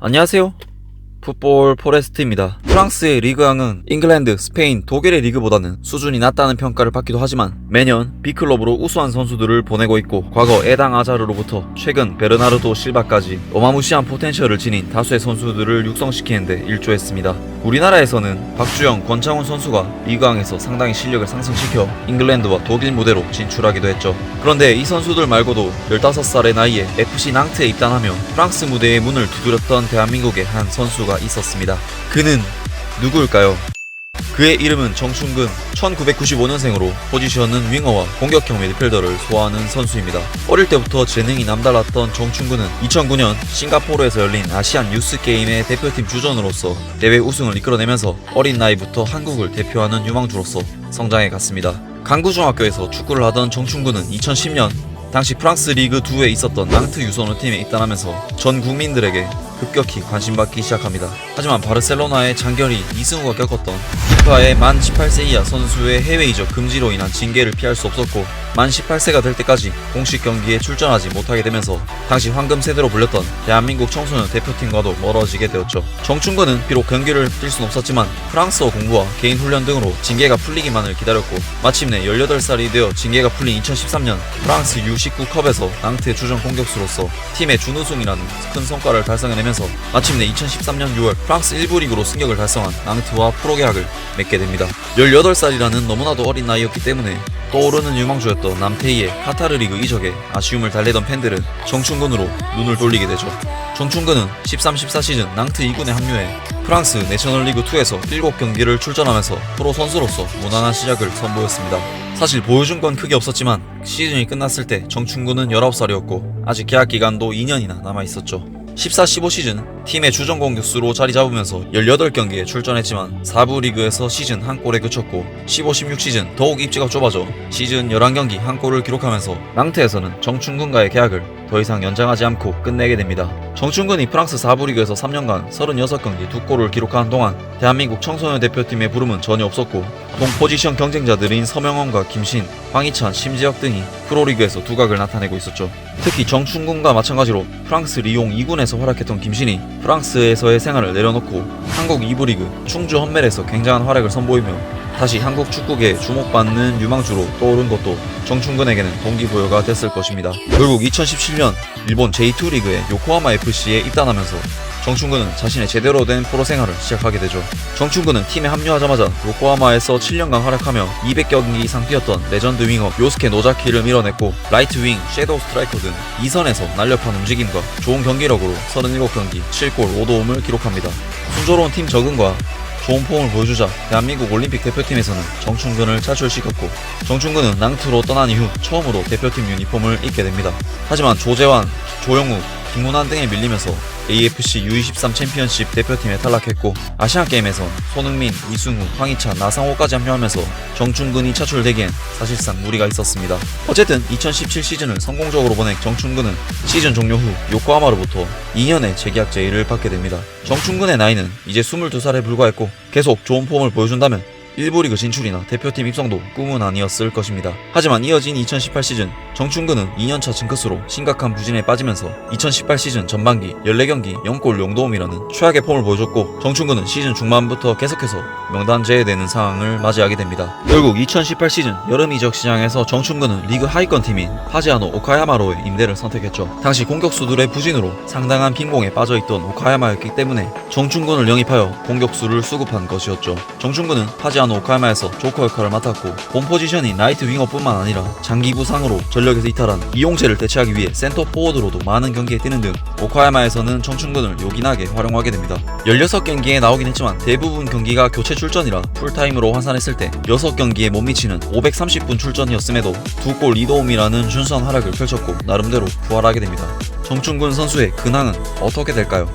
안녕하세요. 풋볼 포레스트입니다. 프랑스의 리그왕은 잉글랜드, 스페인, 독일의 리그보다는 수준이 낮다는 평가를 받기도 하지만 매년 B클럽으로 우수한 선수들을 보내고 있고, 과거 에당 아자르로부터 최근 베르나르도 실바까지 어마무시한 포텐셜을 지닌 다수의 선수들을 육성시키는 데 일조했습니다. 우리나라에서는 박주영, 권창훈 선수가 리그왕에서 상당히 실력을 상승시켜 잉글랜드와 독일 무대로 진출하기도 했죠. 그런데 이 선수들 말고도 15살의 나이에 FC 낭트에 입단하며 프랑스 무대의 문을 두드렸던 대한민국의 한 선수가 있었습니다. 그는 누구일까요? 그의 이름은 정충근. 1995년생으로 포지션은 윙어와 공격형 미드필더를 소화하는 선수입니다. 어릴 때부터 재능이 남달랐던 정충근은 2009년 싱가포르에서 열린 아시안 유스게임의 대표팀 주전으로서 대회 우승을 이끌어내면서 어린 나이부터 한국을 대표하는 유망주로서 성장해 갔습니다. 강구중학교에서 축구를 하던 정충근은 2010년 당시 프랑스 리그 2에 있었던 낭트 유소년팀에 입단하면서 전 국민들에게 급격히 관심받기 시작합니다. 하지만 바르셀로나의 장결이 이승우가 겪었던 FIFA의 만 18세 이하 선수의 해외 이적 금지로 인한 징계를 피할 수 없었고, 만 18세가 될 때까지 공식 경기에 출전하지 못하게 되면서 당시 황금 세대로 불렸던 대한민국 청소년 대표팀과도 멀어지게 되었죠. 정충근은 비록 경기를 뛸 수는 없었지만 프랑스어 공부와 개인 훈련 등으로 징계가 풀리기만을 기다렸고, 마침내 18살이 되어 징계가 풀린 2013년 프랑스 U19컵에서 낭트의 주전 공격수로서 팀의 준우승이라는 큰 성과를 달성해내면서 마침내 2013년 6월 프랑스 1부 리그로 승격을 달성한 낭트와 프로계약을 맺게 됩니다. 18살이라는 너무나도 어린 나이였기 때문에 떠오르는 유망주였던 남태희의 카타르 리그 이적에 아쉬움을 달래던 팬들은 정충근으로 눈을 돌리게 되죠. 정충근은 13-14 시즌 낭트 2군에 합류해 프랑스 내셔널리그 2에서 7경기를 출전하면서 프로 선수로서 무난한 시작을 선보였습니다. 사실 보여준 건 크게 없었지만 시즌이 끝났을 때 정충근은 19살이었고 아직 계약 기간도 2년이나 남아있었죠. 14-15 시즌 팀의 주전 공격수로 자리 잡으면서 18경기에 출전했지만 4부 리그에서 시즌 한 골에 그쳤고, 15-16 시즌 더욱 입지가 좁아져 시즌 11경기 한 골을 기록하면서 낭트에서는 정충근과의 계약을 더 이상 연장하지 않고 끝내게 됩니다. 정충근이 프랑스 4부 리그에서 3년간 36경기 2골을 기록하는 동안 대한민국 청소년 대표팀의 부름은 전혀 없었고, 동포지션 경쟁자들인 서명원과 김신, 황희찬, 심지혁 등이 프로리그에서 두각을 나타내고 있었죠. 특히 정충근과 마찬가지로 프랑스 리옹 2군에서 활약했던 김신이 프랑스에서의 생활을 내려놓고 한국 2부 리그 충주 험멜에서 굉장한 활약을 선보이며 다시 한국 축구계에 주목받는 유망주로 떠오른 것도 정충근에게는 동기부여가 됐을 것입니다. 결국 2017년 일본 J2 리그의 요코하마 FC에 입단하면서 정충근은 자신의 제대로 된 프로 생활을 시작하게 되죠. 정충근은 팀에 합류하자마자 요코하마에서 7년간 활약하며 200경기 이상 뛰었던 레전드 윙어 요스케 노자키를 밀어냈고, 라이트 윙, 섀도우 스트라이커 등 2선에서 날렵한 움직임과 좋은 경기력으로 37경기 7골 5도움을 기록합니다. 순조로운 팀 적응과 좋은 폼을 보여주자 대한민국 올림픽 대표팀에서는 정충근을 차출시켰고, 정충근은 낭트로 떠난 이후 처음으로 대표팀 유니폼을 입게 됩니다. 하지만 조재환, 조영욱, 김문환 등에 밀리면서 AFC U23 챔피언십 대표팀에 탈락했고, 아시안게임에선 손흥민, 이승우, 황희찬, 나상호까지 합류하면서 정충근이 차출되기엔 사실상 무리가 있었습니다. 어쨌든 2017 시즌을 성공적으로 보낸 정충근은 시즌 종료 후 요코하마로부터 2년의 재계약 제의를 받게 됩니다. 정충근의 나이는 이제 22살에 불과했고 계속 좋은 폼을 보여준다면 1부 리그 진출이나 대표팀 입성도 꿈은 아니었을 것입니다. 하지만 이어진 2018 시즌 정충근은 2년차 징크스로 심각한 부진에 빠지면서 2018 시즌 전반기 14경기 0골 0도움이라는 최악의 폼을 보여줬고, 정충근은 시즌 중반부터 계속해서 명단 제외되는 상황을 맞이하게 됩니다. 결국 2018 시즌 여름 이적 시장에서 정충근은 리그 하위권 팀인 파지아노 오카야마로의 임대를 선택했죠. 당시 공격수들의 부진으로 상당한 빈공에 빠져있던 오카야마였기 때문에 정충근을 영입하여 공격수를 수급한 것이었죠. 정충근은 파지아노 오카야마에서 조커 역할을 맡았고, 본 포지션인 라이트 윙어뿐만 아니라 장기 부상으로 전력에서 이탈한 이용재를 대체하기 위해 센터 포워드로도 많은 경기에 뛰는 등 오카야마에서는 정충근을 요긴하게 활용하게 됩니다. 16경기에 나오긴 했지만 대부분 경기가 교체 출전이라 풀타임으로 환산했을 때 6경기에 못 미치는 530분 출전이었음에도 2골 2도움이라는 준수한 활약을 펼쳤고 나름대로 부활하게 됩니다. 정충근 선수의 근황은 어떻게 될까요?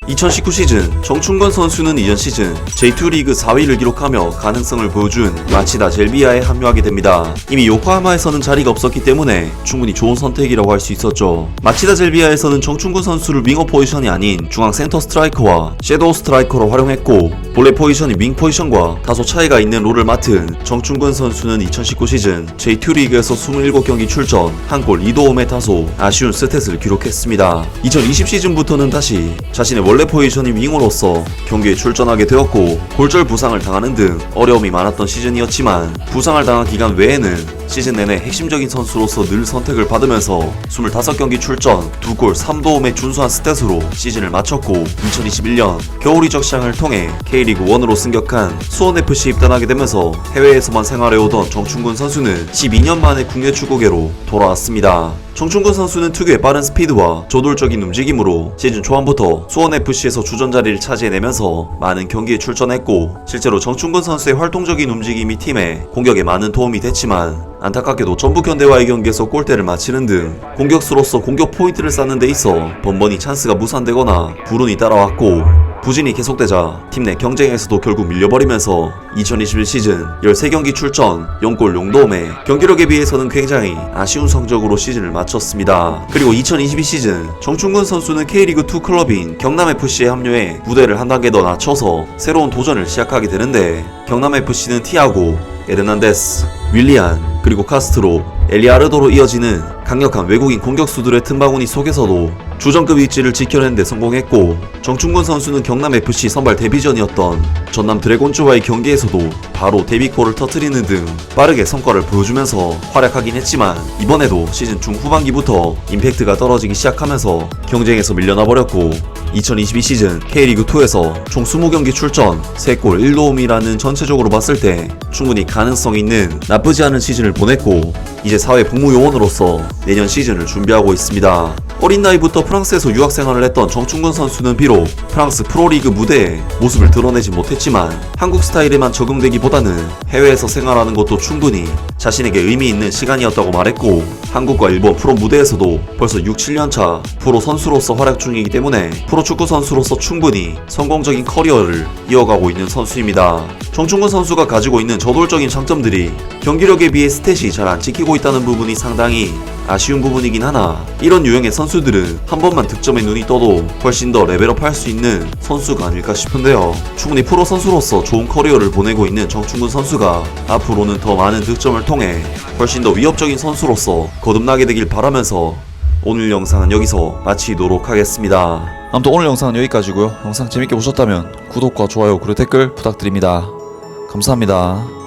2019 시즌 정충근 선수는 이전 시즌 J2 리그 4위를 기록하며 가능성을 보여준 마치다 젤비아에 합류하게 됩니다. 이미 요코하마에서는 자리가 없었기 때문에 충분히 좋은 선택이라고 할 수 있었죠. 마치다 젤비아에서는 정충근 선수를 윙어 포지션이 아닌 중앙 센터 스트라이커와 섀도우 스트라이커로 활용했고, 본래 포지션이 윙 포지션과 다소 차이가 있는 롤을 맡은 정충근 선수는 2019 시즌 J2 리그에서 27경기 출전, 1골 2도움에 다소 아쉬운 스탯을 기록했습니다. 2020 시즌부터는 다시 자신의 원래 포지션인 윙으로서 경기에 출전하게 되었고 골절 부상을 당하는 등 어려움이 많았던 시즌이었지만 부상을 당한 기간 외에는 시즌 내내 핵심적인 선수로서 늘 선택을 받으면서 25경기 출전, 2골 3도움의 준수한 스탯으로 시즌을 마쳤고 2021년 겨울 이적 시장을 통해 K리그 1으로 승격한 수원FC에 입단하게 되면서 해외에서만 생활해오던 정충근 선수는 12년 만에 국내 축구계로 돌아왔습니다. 정충근 선수는 특유의 빠른 스피드와 저돌적인 움직임으로 시즌 초반부터 수원FC에서 주전 자리를 차지해내면서 많은 경기에 출전했고 실제로 정충근 선수의 활동적인 움직임이 팀의 공격에 많은 도움이 됐지만 안타깝게도 전북현대와의 경기에서 골대를 맞히는 등 공격수로서 공격 포인트를 쌓는 데 있어 번번이 찬스가 무산되거나 불운이 따라왔고 부진이 계속되자 팀 내 경쟁에서도 결국 밀려버리면서 2021 시즌 13경기 출전, 0골 0도움에 경기력에 비해서는 굉장히 아쉬운 성적으로 시즌을 마쳤습니다. 그리고 2022 시즌 정충근 선수는 K리그2 클럽인 경남FC에 합류해 무대를 한 단계 더 낮춰서 새로운 도전을 시작하게 되는데 경남FC는 티아고, 에르난데스, 윌리안, 그리고 카스트로, 엘리아르도로 이어지는 강력한 외국인 공격수들의 틈바구니 속에서도 주전급 위치를 지켜낸 데 성공했고 정충근 선수는 경남FC 선발 데뷔전이었던 전남 드래곤즈와의 경기에서도 바로 데뷔골을 터뜨리는 등 빠르게 성과를 보여주면서 활약하긴 했지만 이번에도 시즌 중후반기부터 임팩트가 떨어지기 시작하면서 경쟁에서 밀려나 버렸고 2022 시즌 K리그2에서 총 20경기 출전, 3골 1도움이라는 전체적으로 봤을 때 충분히 가능성 있는 나쁘지 않은 시즌을 보냈고 이제 사회 복무 요원으로서 내년 시즌을 준비하고 있습니다. 어린 나이부터 프랑스에서 유학생활을 했던 정충근 선수는 비록 프랑스 프로리그 무대에 모습을 드러내지 못했지만 한국 스타일에만 적응되기보다는 해외에서 생활하는 것도 충분히 자신에게 의미 있는 시간이었다고 말했고 한국과 일본 프로 무대에서도 벌써 6, 7년차 프로 선수로서 활약 중이기 때문에 프로축구 선수로서 충분히 성공적인 커리어를 이어가고 있는 선수입니다. 정충근 선수가 가지고 있는 저돌적인 장점들이 경기력에 비해 스탯이 잘 안 찍히고 있다는 부분이 상당히 아쉬운 부분이긴 하나 이런 유형의 선수들은 한 번만 득점에 눈이 떠도 훨씬 더 레벨업 할 수 있는 선수가 아닐까 싶은데요. 충분히 프로 선수로서 좋은 커리어를 보내고 있는 정충근 선수가 앞으로는 더 많은 득점을 통해 훨씬 더 위협적인 선수로서 거듭나게 되길 바라면서 오늘 영상은 여기서 마치도록 하겠습니다. 아무튼 오늘 영상은 여기까지고요. 영상 재밌게 보셨다면 구독과 좋아요 그리고 댓글 부탁드립니다. 감사합니다.